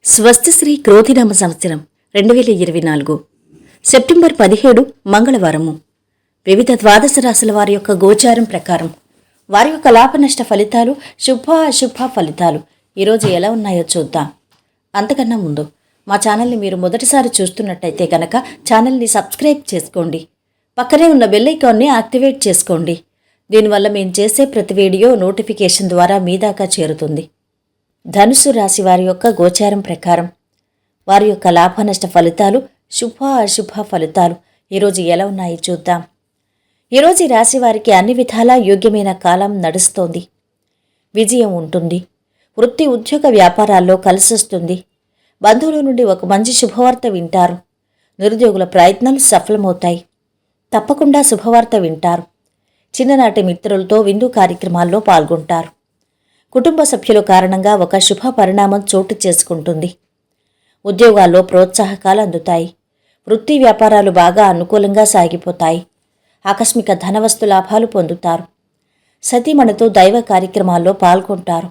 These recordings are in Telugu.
స్వస్తిశ్రీ క్రోధినామ సంవత్సరం 2024 సెప్టెంబర్ 17 మంగళవారము. వివిధ ద్వాదశ రాశుల వారి యొక్క గోచారం ప్రకారం వారి యొక్క లాభనష్ట ఫలితాలు, శుభ అశుభ ఫలితాలు ఈరోజు ఎలా ఉన్నాయో చూద్దాం. అంతకన్నా ముందు మా ఛానల్ని మీరు మొదటిసారి చూస్తున్నట్టయితే కనుక ఛానల్ని సబ్స్క్రైబ్ చేసుకోండి. పక్కనే ఉన్న బెల్ ఐకాన్ని యాక్టివేట్ చేసుకోండి. దీనివల్ల మేము చేసే ప్రతి వీడియో నోటిఫికేషన్ ద్వారా మీ దాకా చేరుతుంది. ధనుసు రాశి వారి యొక్క గోచారం ప్రకారం వారి యొక్క లాభనష్ట ఫలితాలు, శుభ అశుభ ఫలితాలు ఈరోజు ఎలా ఉన్నాయి చూద్దాం. ఈరోజు ఈ రాశి వారికి అన్ని విధాలా యోగ్యమైన కాలం నడుస్తోంది. విజయం ఉంటుంది. వృత్తి ఉద్యోగ వ్యాపారాల్లో కలిసొస్తుంది. బంధువుల నుండి ఒక మంచి శుభవార్త వింటారు. నిరుద్యోగుల ప్రయత్నాలు సఫలమవుతాయి. తప్పకుండా శుభవార్త వింటారు. చిన్ననాటి మిత్రులతో విందు కార్యక్రమాల్లో పాల్గొంటారు. కుటుంబ సభ్యుల కారణంగా ఒక శుభ పరిణామం చోటు చేసుకుంటుంది. ఉద్యోగాల్లో ప్రోత్సాహకాలు అందుతాయి. వృత్తి వ్యాపారాలు బాగా అనుకూలంగా సాగిపోతాయి. ఆకస్మిక ధనవస్తు లాభాలు పొందుతారు. సతీమణితో దైవ కార్యక్రమాల్లో పాల్గొంటారు.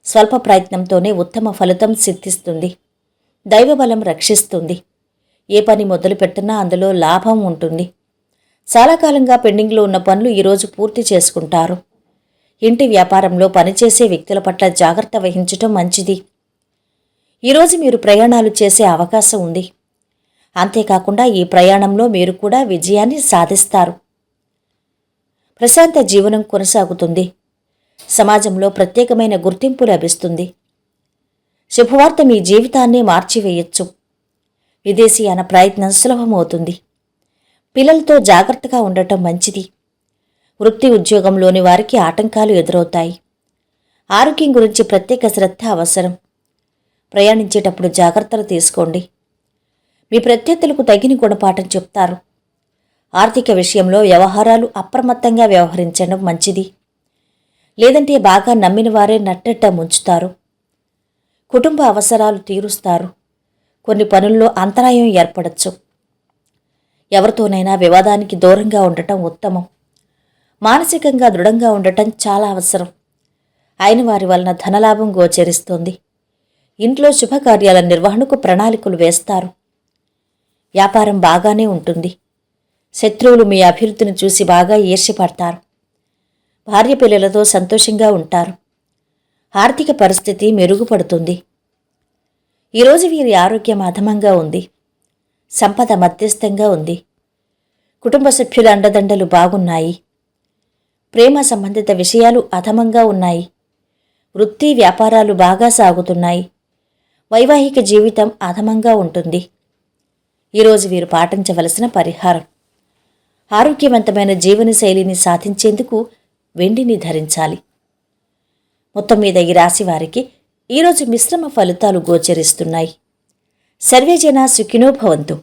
స్వల్ప ప్రయత్నంతోనే ఉత్తమ ఫలితం సిద్ధిస్తుంది. దైవబలం రక్షిస్తుంది. ఏ పని మొదలుపెట్టినా అందులో లాభం ఉంటుంది. చాలా కాలంగా పెండింగ్లో ఉన్న పనులు ఈరోజు పూర్తి చేసుకుంటారు. ఇంటి వ్యాపారంలో పనిచేసే వ్యక్తుల పట్ల జాగ్రత్త వహించటం మంచిది. ఈరోజు మీరు ప్రయాణాలు చేసే అవకాశం ఉంది. అంతేకాకుండా ఈ ప్రయాణంలో మీరు కూడా విజయాన్ని సాధిస్తారు. ప్రశాంత జీవనం కొనసాగుతుంది. సమాజంలో ప్రత్యేకమైన గుర్తింపు లభిస్తుంది. శుభవార్త మీ జీవితాన్ని మార్చివేయచ్చు. విదేశీయాన ప్రయత్నం సులభమవుతుంది. పిల్లలతో జాగ్రత్తగా ఉండటం మంచిది. వృత్తి ఉద్యోగంలోని వారికి ఆటంకాలు ఎదురవుతాయి. ఆరోగ్యం గురించి ప్రత్యేక శ్రద్ధ అవసరం. ప్రయాణించేటప్పుడు జాగ్రత్తలు తీసుకోండి. మీ ప్రత్యర్థులకు తగిన గుణపాఠం చెప్తారు. ఆర్థిక విషయంలో వ్యవహారాలు అప్రమత్తంగా వ్యవహరించడం మంచిది. లేదంటే బాగా నమ్మిన వారే నట్టెట్ట ముంచుతారు. కుటుంబ అవసరాలు తీరుస్తారు. కొన్ని పనుల్లో అంతరాయం ఏర్పడచ్చు. ఎవరితోనైనా వివాదానికి దూరంగా ఉండటం ఉత్తమం. మానసికంగా దృఢంగా ఉండటం చాలా అవసరం. అయిన వారి వలన ధనలాభం గోచరిస్తోంది. ఇంట్లో శుభకార్యాల నిర్వహణకు ప్రణాళికలు వేస్తారు. వ్యాపారం బాగానే ఉంటుంది. శత్రువులు మీ అభివృద్ధిని చూసి బాగా ఈర్ష్యపడతారు. భార్య పిల్లలతో సంతోషంగా ఉంటారు. ఆర్థిక పరిస్థితి మెరుగుపడుతుంది. ఈరోజు వీరి ఆరోగ్యం అధమంగా ఉంది. సంపద మధ్యస్థంగా ఉంది. కుటుంబ సభ్యుల అండదండలు బాగున్నాయి. ప్రేమ సంబంధిత విషయాలు అధమంగా ఉన్నాయి. వృత్తి వ్యాపారాలు బాగా సాగుతున్నాయి. వైవాహిక జీవితం అధమంగా ఉంటుంది. ఈరోజు వీరు పాటించవలసిన పరిహారం: ఆరోగ్యవంతమైన జీవనశైలిని సాధించేందుకు వెండిని ధరించాలి. మొత్తం మీద ఈ రాశి వారికి ఈరోజు మిశ్రమ ఫలితాలు గోచరిస్తున్నాయి. సర్వేజన సుఖినో భవంతు.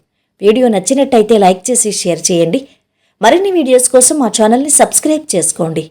వీడియో నచ్చినట్టయితే లైక్ చేసి షేర్ చేయండి. మరిన్ని వీడియోస్ కోసం మా ఛానల్ని సబ్స్క్రైబ్ చేసుకోండి.